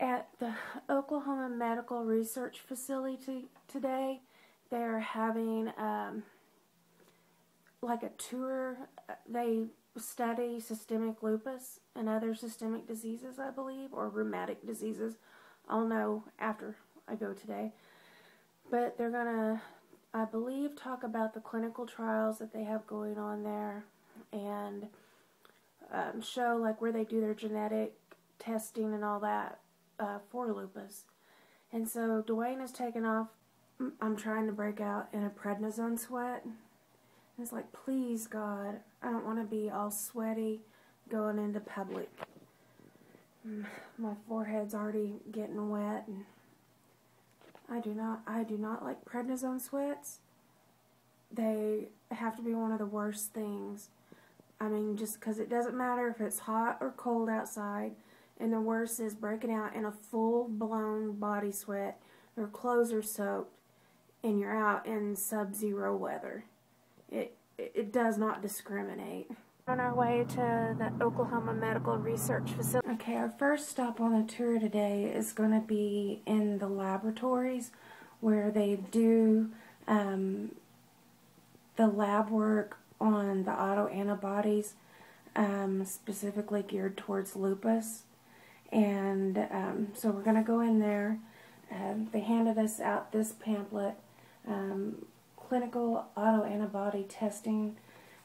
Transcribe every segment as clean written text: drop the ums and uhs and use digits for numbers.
At the Oklahoma Medical Research Facility today, they're having like a tour. They study systemic lupus and other systemic diseases, I believe, or rheumatic diseases. I'll know after I go today. But they're going to, I believe, talk about the clinical trials that they have going on there and show like where they do their genetic testing and all that for lupus. And so Dwayne has taken off. I'm trying to break out in a prednisone sweat. And it's like, please God, I don't want to be all sweaty going into public. My forehead's already getting wet, and I do not like prednisone sweats. They have to be one of the worst things. I mean, just because it doesn't matter if it's hot or cold outside, and the worst is breaking out in a full-blown body sweat. Your clothes are soaked, and you're out in sub-zero weather. It does not discriminate. On our way to the Oklahoma Medical Research Facility. Okay, our first stop on the tour today is going to be in the laboratories where they do the lab work on the autoantibodies, specifically geared towards lupus. And so we're going to go in there. They handed us out this pamphlet, Clinical Autoantibody Testing,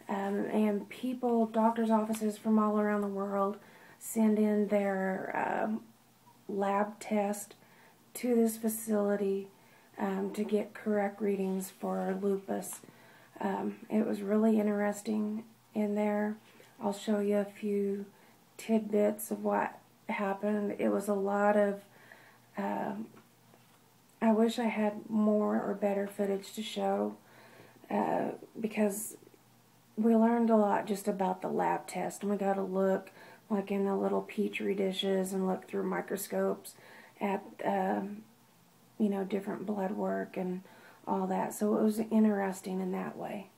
and people, doctors' offices from all around the world send in their lab test to this facility to get correct readings for lupus. It was really interesting in there. I'll show you a few tidbits of what happened. It was a lot of I wish I had more or better footage to show because we learned a lot just about the lab test, and we got to look like in the little petri dishes and look through microscopes at you know, different blood work and all that. So it was interesting in that way.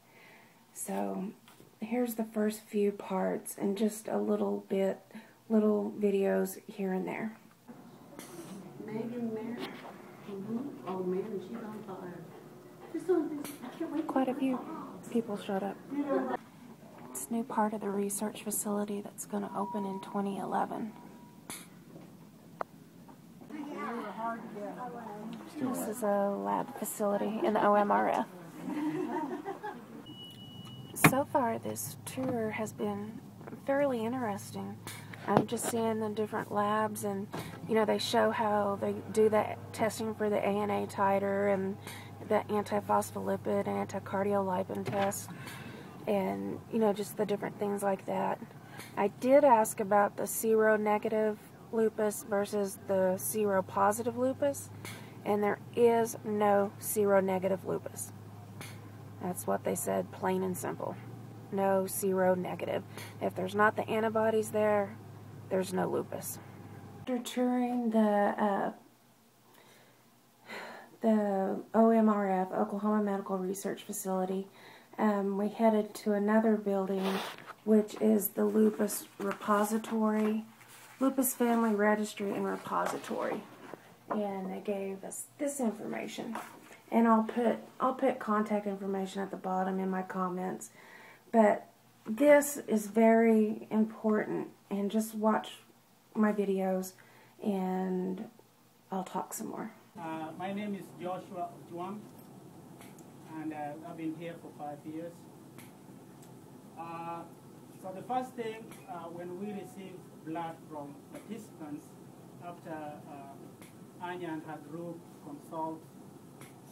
So here's the first few parts and just a little videos here and there. Megan Mary. Oh man, she's on fire. Just on this. I can't wait. Quite a few people showed up. It's a new part of the research facility that's going to open in 2011. This is a lab facility in the OMRF. So far, this tour has been fairly interesting. I'm just seeing the different labs, and you know, they show how they do that testing for the ANA titer and the antiphospholipid and anticardiolipin test, and you know, just the different things like that. I did ask about the seronegative lupus versus the seropositive lupus, and there is no seronegative lupus. That's what they said, plain and simple. No seronegative. If there's not the antibodies there, there's no lupus. After touring the OMRF, Oklahoma Medical Research Facility, we headed to another building, which is the Lupus Repository, Lupus Family Registry and Repository. And they gave us this information. And I'll put contact information at the bottom in my comments. But this is very important, and just watch my videos and I'll talk some more. My name is Joshua Juan, and I've been here for 5 years. So the first thing, when we receive blood from participants, after Anya and her group consult,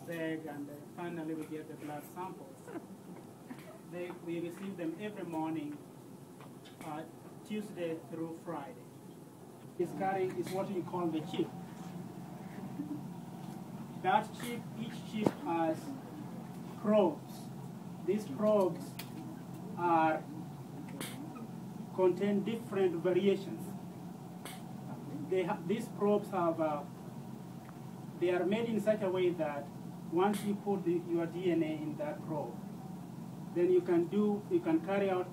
beg, and finally we get the blood samples, we receive them every morning, Tuesday through Friday. Is what you call the chip. That chip, each chip has probes. These probes contain different variations. These probes they are made in such a way that once you put your DNA in that probe, then you can carry out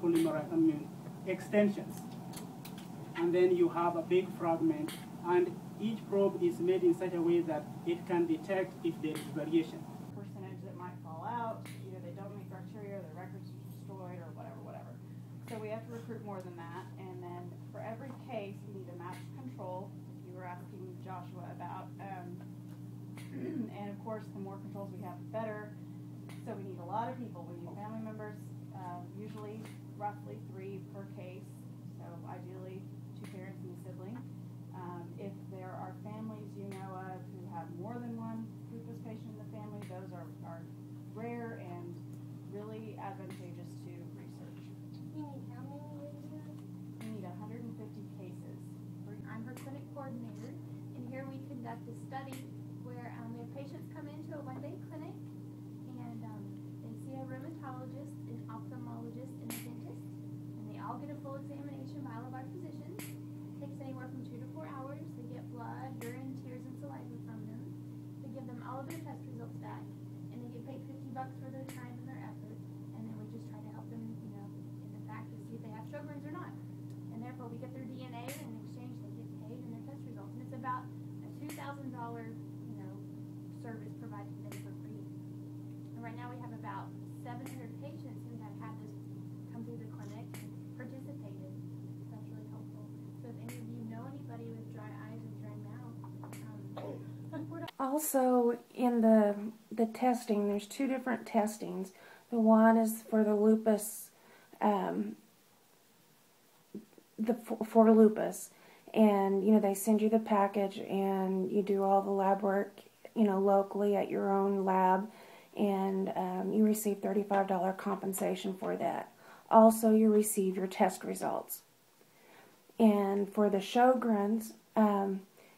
extensions. and then you have a big fragment, and each probe is made in such a way that it can detect if there is variation. Percentage that might fall out, either they don't meet criteria, or their records are destroyed, or whatever. So we have to recruit more than that, and then for every case, we need a matched control, like you were asking Joshua about. And of course, the more controls we have, the better. So we need a lot of people. We need family members, usually roughly 3 per case. So ideally, 2 parents and a sibling. If there are families you know of who have more than one lupus patient in the family, those are rare and really advantageous to research. You need how many videos? We need 150 cases. I'm her clinic coordinator, and here we conduct a study where we have patients come into a one-day clinic, and they see a rheumatologist, an ophthalmologist, and a dentist, and they all get a full examination by all of our physicians. It takes anywhere from 2 to 4 hours. They get blood, urine, tears, and saliva from them. We give them all of their test results back, and they get paid $50 for their time and their effort, and then we just try to help them, in the fact to see if they have Sjogren's or not. And therefore, we get their DNA, and in exchange, they get paid and their test results. And it's about a $2,000, service provided to them for free. And right now, we have about 700 patients who have had this come through the clinic and participated. So that's really helpful. So if any of you know anybody with dry eyes or dry mouth, Also, in the testing, there's 2 different testings. The one is for the lupus, for lupus, and they send you the package, and you do all the lab work, locally at your own lab, and you receive $35 compensation for that. Also, you receive your test results. And for the Sjogren's,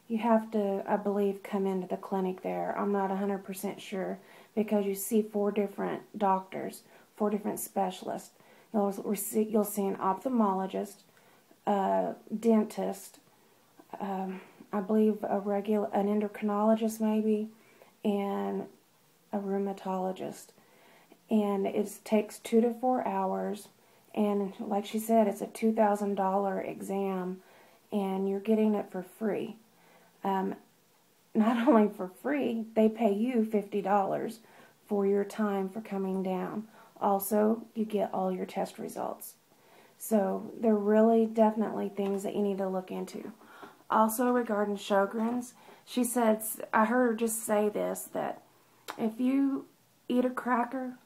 you have to, I believe, come into the clinic there. I'm not 100% sure, because you see 4 different doctors, 4 different specialists. You'll see an ophthalmologist, a dentist, I believe an endocrinologist maybe, and a rheumatologist. And it takes 2 to 4 hours, and like she said, it's a $2,000 exam, and you're getting it for free. Not only for free, they pay you $50 for your time for coming down. Also, you get all your test results. So they're really definitely things that you need to look into. Also, regarding Sjogren's, she said, I heard her just say this, that if you eat a cracker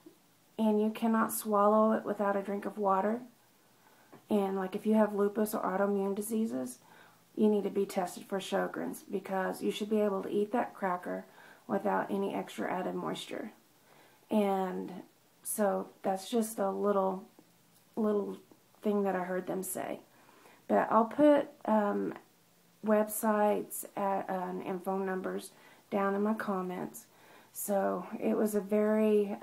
and you cannot swallow it without a drink of water, and like if you have lupus or autoimmune diseases, you need to be tested for Sjogren's, because you should be able to eat that cracker without any extra added moisture. And so that's just a little thing that I heard them say. But I'll put websites and phone numbers down in my comments. So it was a very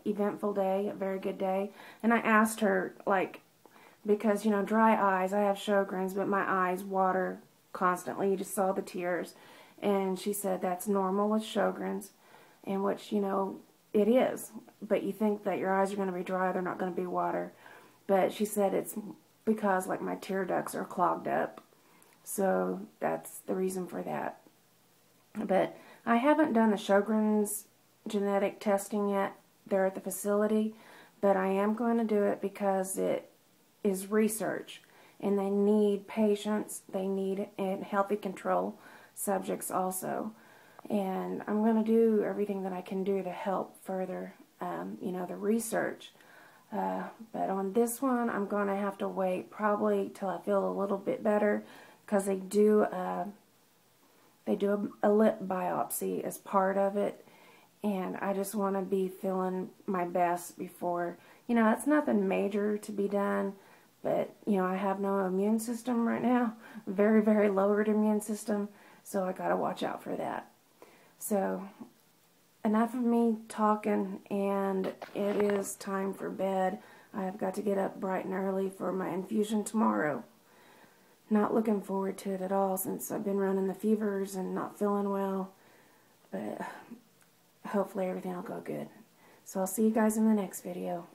eventful day, a very good day. And I asked her, because, dry eyes, I have Sjogren's, but my eyes water constantly. You just saw the tears. And she said that's normal with Sjogren's, and which, it is. But you think that your eyes are going to be dry, they're not going to be water. But she said it's because, my tear ducts are clogged up. So that's the reason for that. But I haven't done the Sjogren's genetic testing yet there at the facility, but I am going to do it because it is research, and they need patients, they need healthy control subjects also. And I'm going to do everything that I can do to help further, the research. But on this one, I'm going to have to wait probably till I feel a little bit better, because they do a lip biopsy as part of it, and I just want to be feeling my best before, it's nothing major to be done, but, I have no immune system right now, very, very lowered immune system, so I got to watch out for that. So, enough of me talking, and it is time for bed. I've got to get up bright and early for my infusion tomorrow. Not looking forward to it at all, since I've been running the fevers and not feeling well, but hopefully everything will go good. So I'll see you guys in the next video.